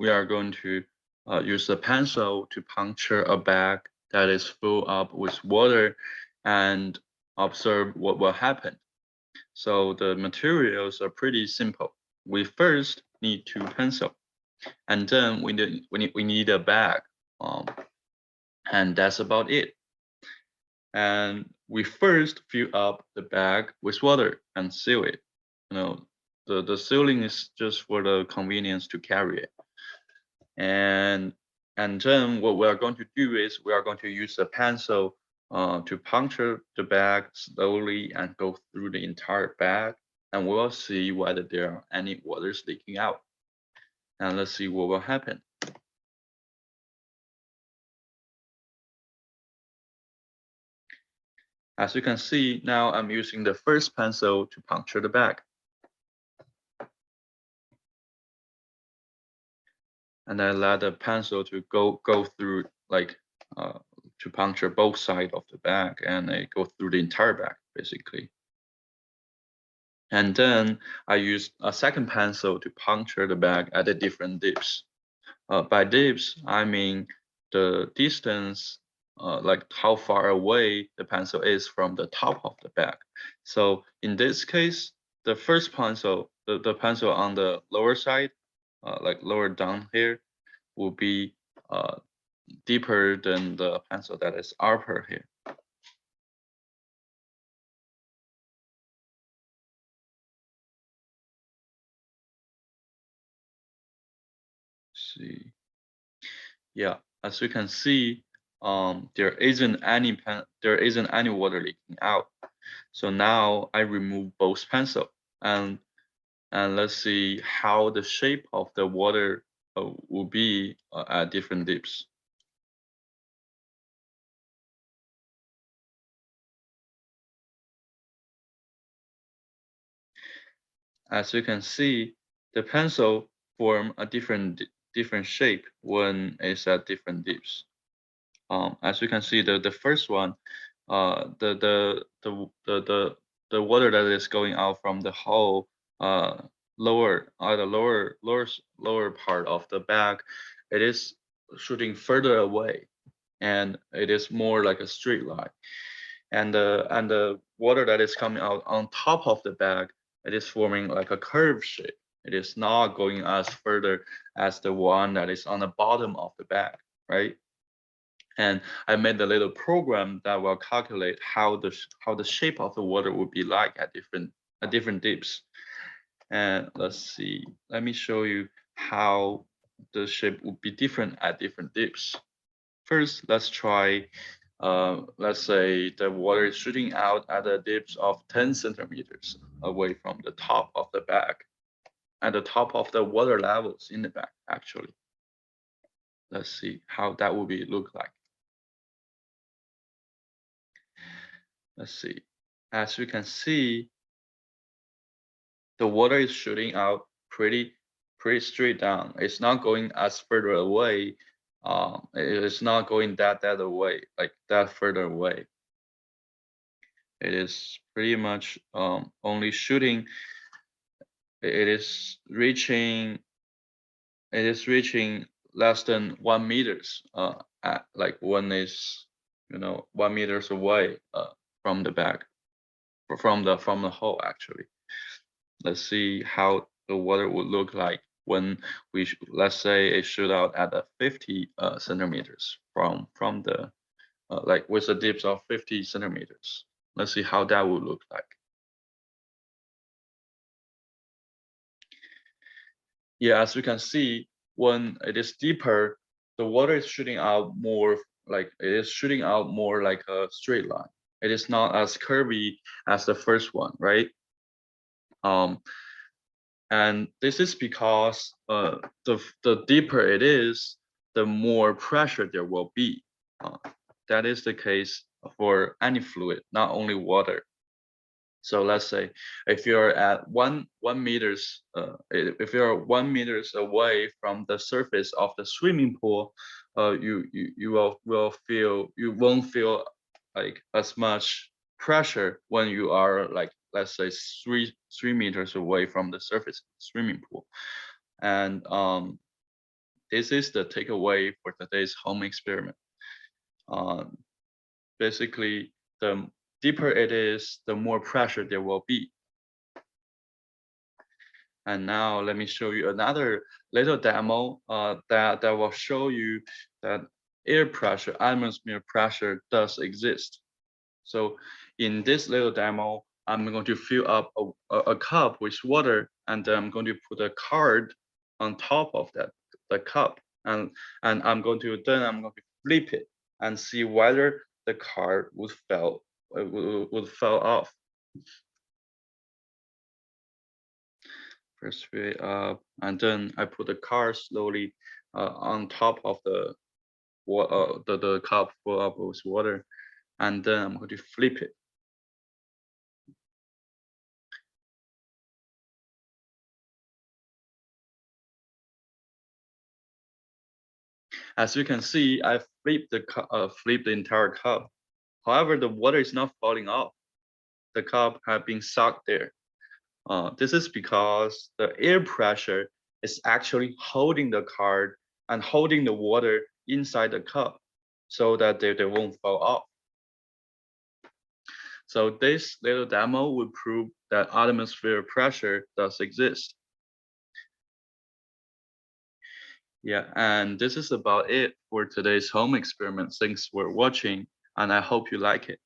we are going to use a pencil to puncture a bag that is full up with water and observe what will happen. So the materials are pretty simple. We first need two pencils, and then we need a bag, and that's about it. And we first fill up the bag with water and seal it. You know, the sealing is just for the convenience to carry it. And then what we are going to do is we are going to use a pencil to puncture the bag slowly and go through the entire bag, and we'll see whether there are any waters leaking out. And let's see what will happen. As you can see, now I'm using the first pencil to puncture the bag. And I let the pencil to go through, like to puncture both sides of the bag, and I go through the entire bag basically. And then I use a second pencil to puncture the bag at the different dips. By dips, I mean the distance, like how far away the pencil is from the top of the bag. So in this case, the first pencil, the pencil on the lower side, like lower down here, will be deeper than the pencil that is upper here. See, yeah, as you can see, there isn't any water leaking out. So now I remove both pencil, and let's see how the shape of the water will be at different dips. As you can see, the pencil form a different shape when it's at different dips. As you can see, the first one, the water that is going out from the hole, lower part of the bag, it is shooting further away, and it is more like a straight line. And the water that is coming out on top of the bag, it is forming like a curved shape. It is not going as further as the one that is on the bottom of the bag, right? And I made a little program that will calculate how the shape of the water would be like at different dips. And let's see, let me show you how the shape would be different at different dips. First, let's try, let's say the water is shooting out at a depth of 10 centimeters away from the top of the bag, at the top of the water levels in the bag, actually. Let's see how that would look like. Let's see. As you can see, the water is shooting out pretty straight down. It's not going as further away. It's not going that away, like that further away. It is pretty much only shooting. It is reaching less than 1 meters. At like one is 1 meters away from the bag, from the hole actually. Let's see how the water would look like when let's say it shoot out at a 50 centimeters from the like with a depth of 50 centimeters. Let's see how that would look like. Yeah, as you can see, when it is deeper, the water is shooting out more like a straight line. It is not as curvy as the first one, right? And this is because the deeper it is, the more pressure there will be. That is the case for any fluid, not only water. So let's say if you're at one meters, if you're 1 meters away from the surface of the swimming pool, you won't feel like as much pressure when you are like, let's say 3 meters away from the surface of the swimming pool. And this is the takeaway for today's home experiment. Um, Basically, the deeper it is, the more pressure there will be. And now let me show you another little demo that will show you that air pressure, atmosphere pressure does exist. So in this little demo, I'm going to fill up a cup with water, and then I'm going to put a card on top of the cup, and I'm going to flip it and see whether the card would fall off. First way up, and then I put the card slowly on top of the cup full up with water, and then I'm going to flip it. As you can see, I flipped the entire cup. However, the water is not falling off. The cup has been sucked there. This is because the air pressure is actually holding the card and holding the water inside the cup so that they won't fall off. So this little demo will prove that atmospheric pressure does exist. Yeah, and this is about it for today's home experiment. Thanks for watching, and I hope you like it.